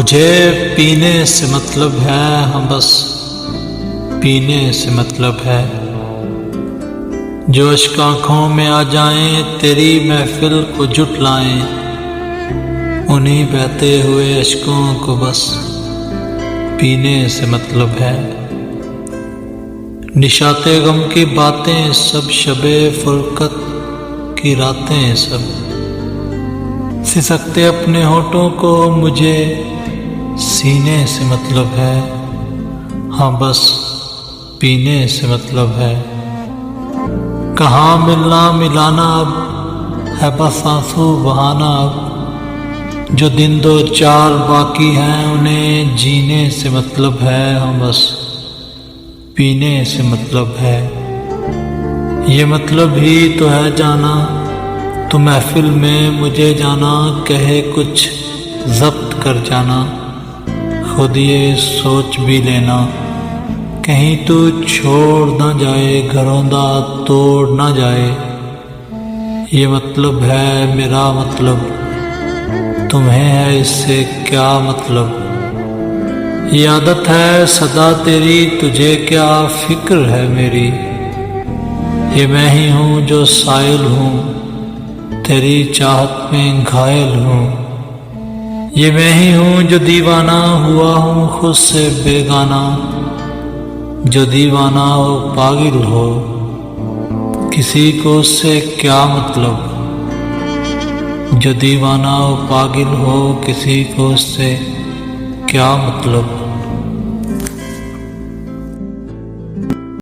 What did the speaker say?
मुझे पीने से मतलब है, हाँ बस पीने से मतलब है। जो अश्क आँखों में आ जाएं, तेरी महफिल को जुटलाएं, उन्हीं बहते हुए अश्कों को बस पीने से मतलब है। निशाते गम की बातें सब, शबे फुरकत की रातें सब, सिसकते अपने होठों को मुझे सीने से मतलब है। हाँ बस पीने से मतलब है। कहाँ मिलना मिलाना अब है, बस आंसू बहाना अब। जो दिन दो चार बाकी हैं, उन्हें जीने से मतलब है। हाँ बस पीने से मतलब है। ये मतलब ही तो है जाना, तो महफिल में मुझे जाना, कहे कुछ जब्त कर जाना, खुद ये सोच भी लेना, कहीं तू छोड़ ना जाए, घरौंदा तोड़ ना जाए। ये मतलब है मेरा मतलब, तुम्हें है इससे क्या मतलब। ये आदत है सदा तेरी, तुझे क्या फिक्र है मेरी। ये मैं ही हूँ जो साइल हूँ, तेरी चाहत में घायल हूँ। ये मैं ही हूँ जो दीवाना हुआ हूँ खुद से बेगाना। जो दीवाना हो पागल हो, किसी को उससे क्या मतलब। जो दीवाना हो पागल हो, किसी को उससे क्या मतलब।